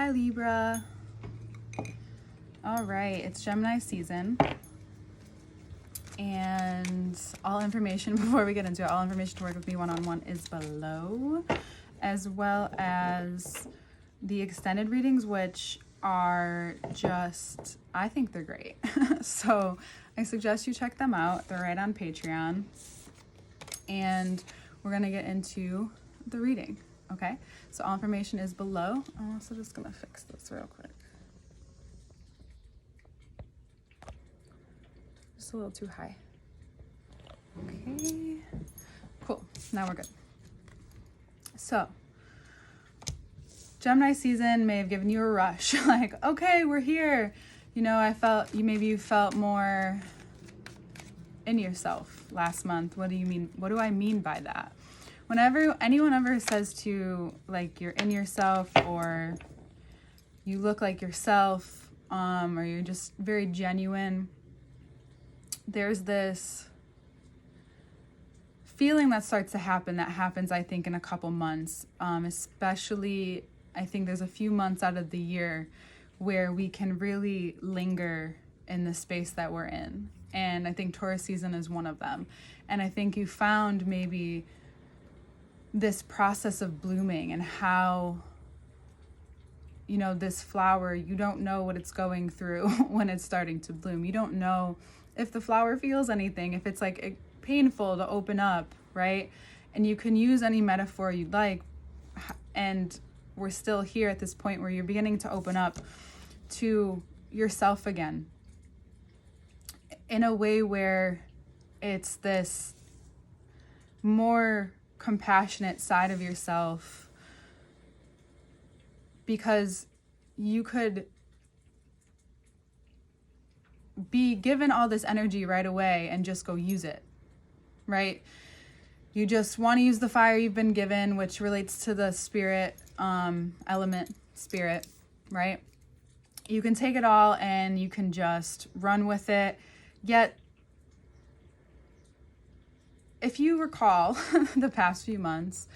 Hi, Libra. All right, it's Gemini season. And all information, before we get into it, all information to work with me one-on-one is below, as well as the extended readings, which are just, I think they're great. So I suggest you check them out. They're right on Patreon. And we're going to get into the reading, okay? So all information is below. I'm also just going to fix this real quick. Just a little too high. Okay, cool. Now we're good. So, Gemini season may have given you a rush. Like, okay, we're here. You know, maybe you felt more in yourself last month. What do you mean? What do I mean by that? Whenever anyone ever says to, like, you're in yourself, or you look like yourself, or you're just very genuine, there's this feeling that starts to happen, that happens, I think, in a couple months. Especially, I think there's a few months out of the year where we can really linger in the space that we're in. And I think Taurus season is one of them. And I think you found maybe this process of blooming, and how, you know, this flower, you don't know what it's going through when it's starting to bloom. You don't know if the flower feels anything, if it's like painful to open up, right? And you can use any metaphor you'd like. And we're still here at this point where you're beginning to open up to yourself again, in a way where it's this more compassionate side of yourself, because you could be given all this energy right away and just go use it, right? You just want to use the fire you've been given, which relates to the spirit, element, spirit, right? You can take it all and you can just run with it. Yet, if you recall the past few months,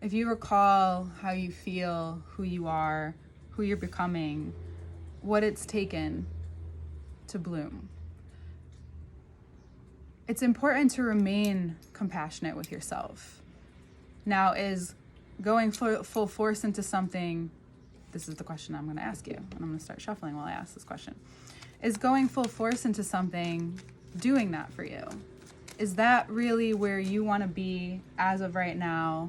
if you recall how you feel, who you are, who you're becoming, what it's taken to bloom, it's important to remain compassionate with yourself. Now, is going full force into something, this is the question I'm going to ask you, and I'm going to start shuffling while I ask this question. Is going full force into something doing that for you? Is that really where you want to be as of right now,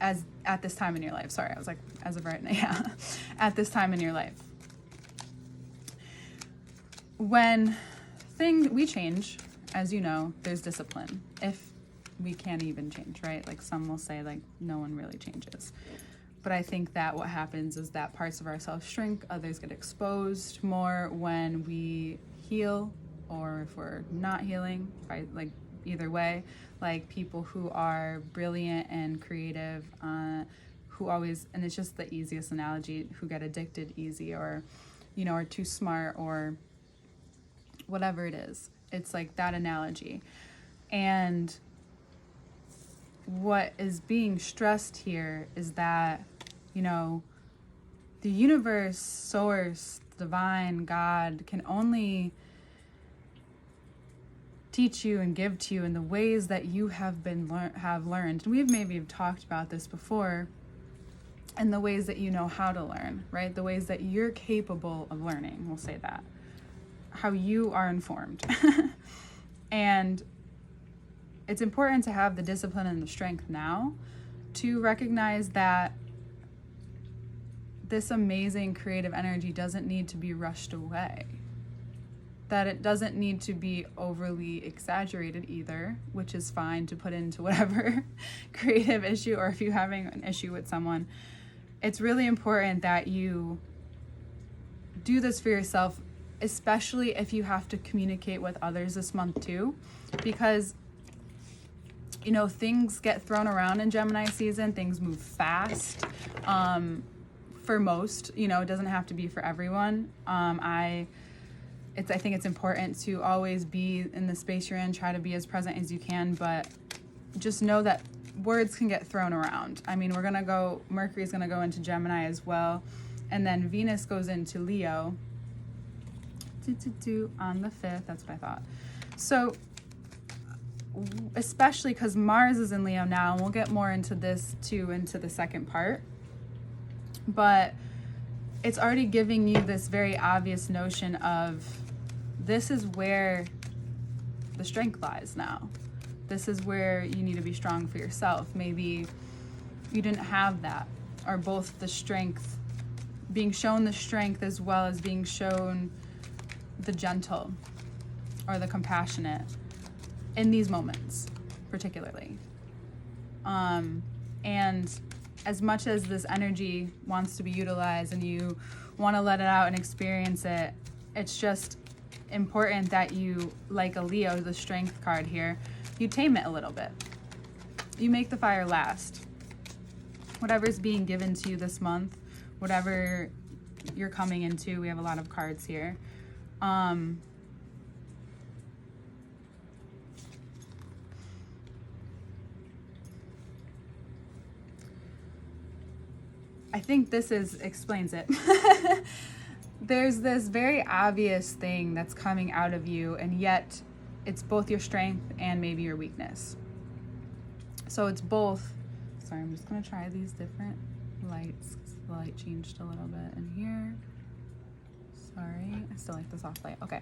as at this time in your life? Sorry, I was like, as of right now, yeah. At this time in your life. When we change, as you know, there's discipline. If we can't even change, right? Like, some will say, like, no one really changes. But I think that what happens is that parts of ourselves shrink, others get exposed more when we heal, or if we're not healing, right? Like, either way, like people who are brilliant and creative, who always, and it's just the easiest analogy, who get addicted easy, or, you know, are too smart, or whatever it is. It's like that analogy. And what is being stressed here is that, you know, the universe, source, divine, God can only teach you and give to you in the ways that you have learned. And we've maybe talked about this before, and the ways that you know how to learn, right? The ways that you're capable of learning, we'll say that. How you are informed. And it's important to have the discipline and the strength now to recognize that this amazing creative energy doesn't need to be rushed away. That it doesn't need to be overly exaggerated either, which is fine to put into whatever creative issue, or if you're having an issue with someone. It's really important that you do this for yourself, especially if you have to communicate with others this month too, because, you know, things get thrown around in Gemini season. Things move fast. For most, you know, it doesn't have to be for everyone. I think it's important to always be in the space you're in, try to be as present as you can, but just know that words can get thrown around. I mean, Mercury's gonna go into Gemini as well, and then Venus goes into Leo on the 5th. That's what I thought. So especially because Mars is in Leo now, and we'll get more into this too into the second part, but it's already giving you this very obvious notion of this is where the strength lies now. This is where you need to be strong for yourself. Maybe you didn't have that, or both the strength, being shown the strength as well as being shown the gentle or the compassionate in these moments particularly. And as much as this energy wants to be utilized and you want to let it out and experience it, it's just important that you, like a Leo, the strength card here, you tame it a little bit. You make the fire last. Whatever's being given to you this month, whatever you're coming into, we have a lot of cards here. I think this explains it. There's this very obvious thing that's coming out of you, and yet it's both your strength and maybe your weakness. So it's both. Sorry, I'm just gonna try these different lights. The light changed a little bit in here. Sorry, I still like the soft light. Okay,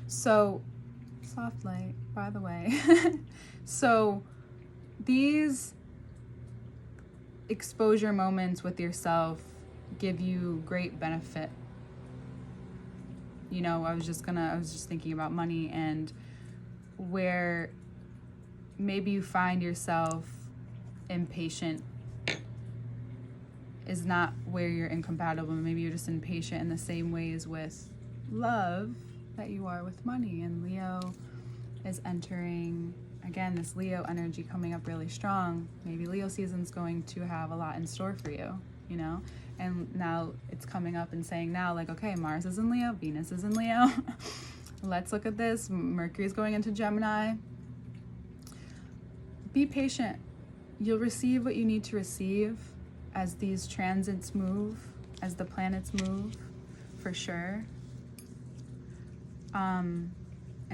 so soft light, by the way. So these exposure moments with yourself give you great benefit. You know, I was just thinking about money, and where maybe you find yourself impatient is not where you're incompatible. Maybe you're just impatient in the same ways with love that you are with money. And Leo is entering, again, this Leo energy coming up really strong. Maybe Leo season's going to have a lot in store for you, you know? And now it's coming up and saying now, like, okay, Mars is in Leo, Venus is in Leo. Let's look at this. Mercury's going into Gemini. Be patient. You'll receive what you need to receive as these transits move, as the planets move, for sure. And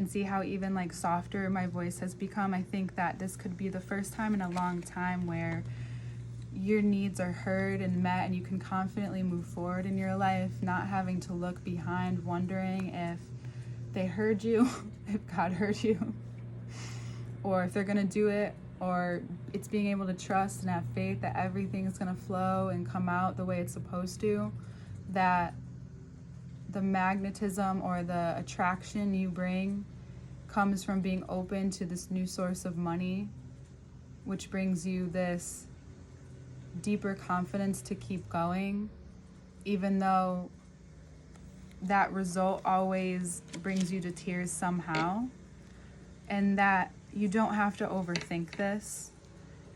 see how even like softer my voice has become. I think that this could be the first time in a long time where your needs are heard and met, and you can confidently move forward in your life, not having to look behind, wondering if they heard you, if God heard you, or if they're gonna do it, or it's being able to trust and have faith that everything is gonna flow and come out the way it's supposed to, that the magnetism or the attraction you bring comes from being open to this new source of money, which brings you this deeper confidence to keep going, even though that result always brings you to tears somehow, and that you don't have to overthink this.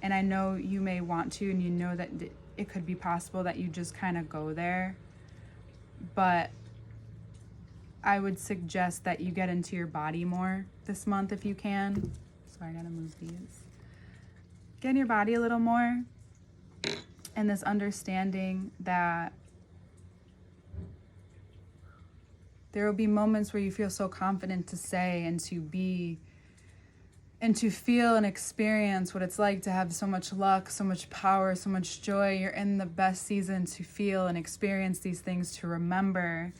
And I know you may want to, and you know that it could be possible that you just kind of go there, but I would suggest that you get into your body more this month if you can. Sorry, I gotta move these. Get in your body a little more, and this understanding that there will be moments where you feel so confident to say and to be and to feel and experience what it's like to have so much luck, so much power, so much joy. You're in the best season to feel and experience these things, to remember,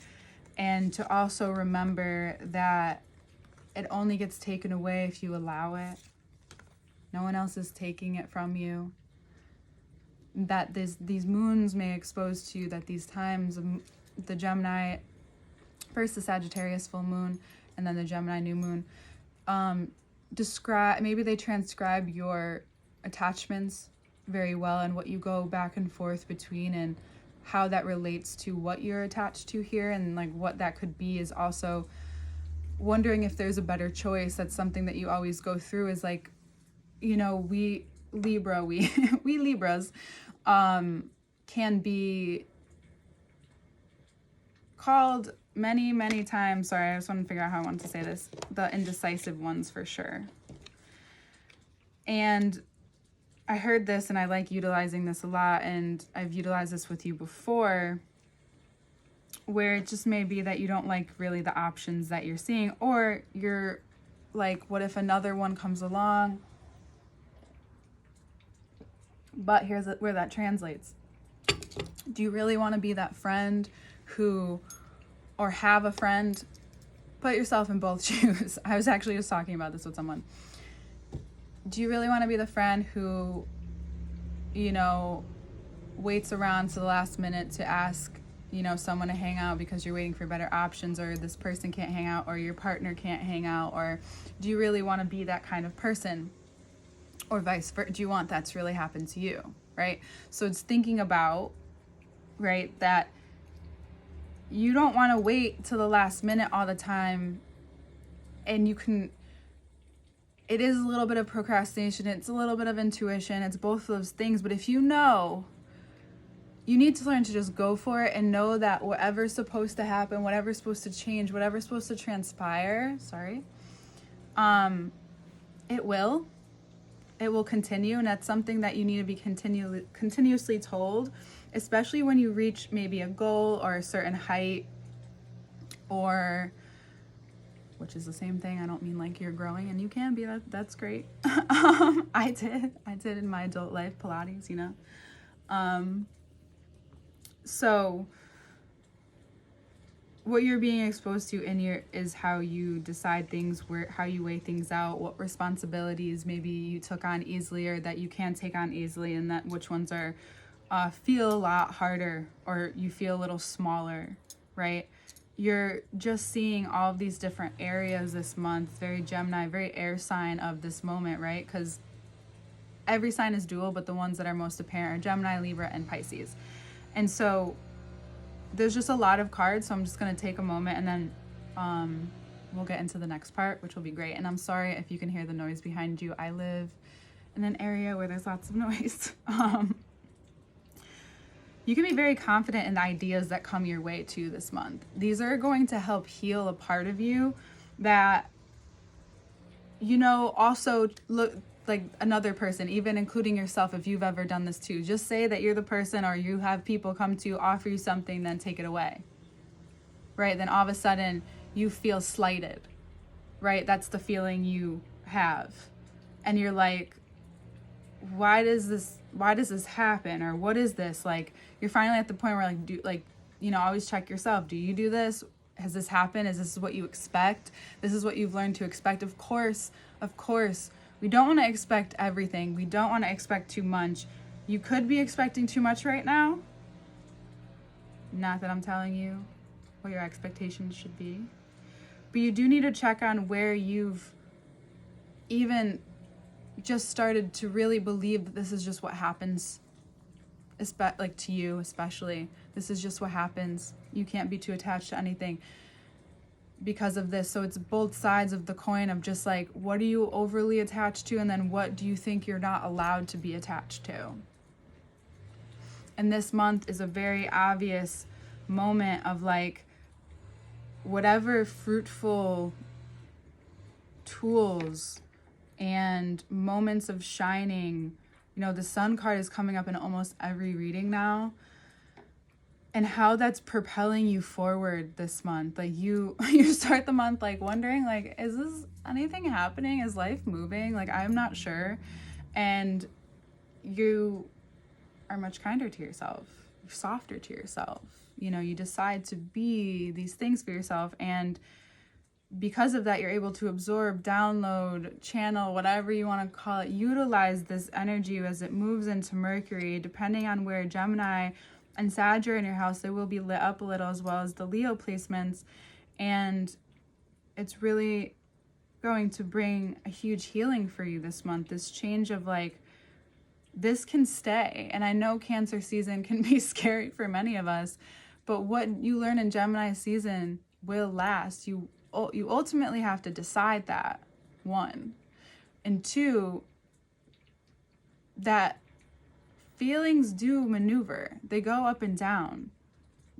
and to also remember that it only gets taken away if you allow it. No one else is taking it from you. That these moons may expose to you, that these times, the Gemini, first the Sagittarius full moon, and then the Gemini new moon, maybe they transcribe your attachments very well, and what you go back and forth between, and how that relates to what you're attached to here, and like what that could be is also wondering if there's a better choice. That's something that you always go through, is like, you know, we Libras can be called many times. Sorry, I just want to figure out how I want to say this. The indecisive ones, for sure. And I heard this and I like utilizing this a lot, and I've utilized this with you before, where it just may be that you don't like really the options that you're seeing, or you're like, what if another one comes along? But here's where that translates. Do you really want to be that friend who, or have a friend, put yourself in both shoes. I was actually just talking about this with someone. Do you really want to be the friend who, you know, waits around to the last minute to ask, you know, someone to hang out because you're waiting for better options, or this person can't hang out, or your partner can't hang out? Or do you really want to be that kind of person? Or vice versa? Do you want that to really happen to you, right? So it's thinking about, right, that you don't want to wait till the last minute all the time. And you can, it is a little bit of procrastination, it's a little bit of intuition, it's both of those things. But if you know, you need to learn to just go for it and know that whatever's supposed to happen, whatever's supposed to change, whatever's supposed to transpire, it will continue. And that's something that you need to be continuously told, especially when you reach maybe a goal or a certain height, or, which is the same thing. I don't mean like you're growing, and you can be, that's great. I did in my adult life, Pilates, you know. So what you're being exposed to is how you decide things, how you weigh things out, what responsibilities maybe you took on easily or that you can take on easily, and that which ones are feel a lot harder, or you feel a little smaller, right? You're just seeing all of these different areas this month, very Gemini, very air sign of this moment, right? Because every sign is dual, but the ones that are most apparent are Gemini, Libra, and Pisces. And so there's just a lot of cards, so I'm just going to take a moment, and then we'll get into the next part, which will be great. And I'm sorry if you can hear the noise behind you. I live in an area where there's lots of noise. You can be very confident in the ideas that come your way too this month. These are going to help heal a part of you that, you know, also look like another person, even including yourself, if you've ever done this too. Just say that you're the person, or you have people come to you, offer you something, then take it away, right? Then all of a sudden you feel slighted, right? That's the feeling you have. And you're like, why does this happen? Or what is this? Like, you're finally at the point where always check yourself. Do you do this? Has this happened? Is this what you expect? This is what you've learned to expect? Of course. We don't want to expect everything. We don't want to expect too much. You could be expecting too much right now. Not that I'm telling you what your expectations should be. But you do need to check on where you've even just started to really believe that this is just what happens, like to you especially. This is just what happens. You can't be too attached to anything because of this. So it's both sides of the coin of just like, what are you overly attached to, and then what do you think you're not allowed to be attached to? And this month is a very obvious moment of like, whatever fruitful tools and moments of shining. You know, the Sun card is coming up in almost every reading now, and how that's propelling you forward this month. Like you start the month like wondering, like, is this anything happening? Is life moving? Like, I'm not sure. And you are much kinder to yourself. You're softer to yourself. You know, you decide to be these things for yourself, and because of that, you're able to absorb, download, channel, whatever you want to call it, utilize this energy as it moves into Mercury. Depending on where Gemini and Sag are in your house, they will be lit up a little, as well as the Leo placements. And it's really going to bring a huge healing for you this month. This change of like, this can stay. And I know Cancer season can be scary for many of us, but what you learn in Gemini season will last. You ultimately have to decide that, one. And two, that feelings do maneuver. They go up and down,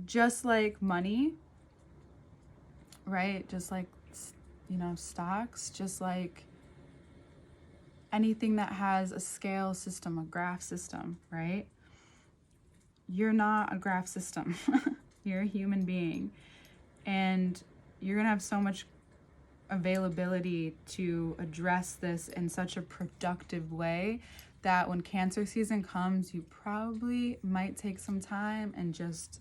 just like money, right? Just like, you know, stocks, just like anything that has a scale system, a graph system, right? You're not a graph system. You're a human being. And you're going to have so much availability to address this in such a productive way that when Cancer season comes, you probably might take some time and just,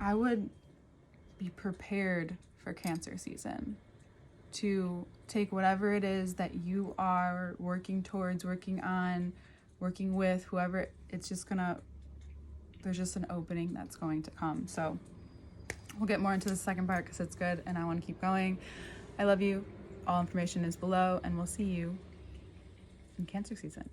I would be prepared for Cancer season to take whatever it is that you are working towards, working on, working with, whoever. It's just gonna, there's just an opening that's going to come. So we'll get more into the second part because it's good and I want to keep going. I love you. All information is below, and we'll see you in Cancer season.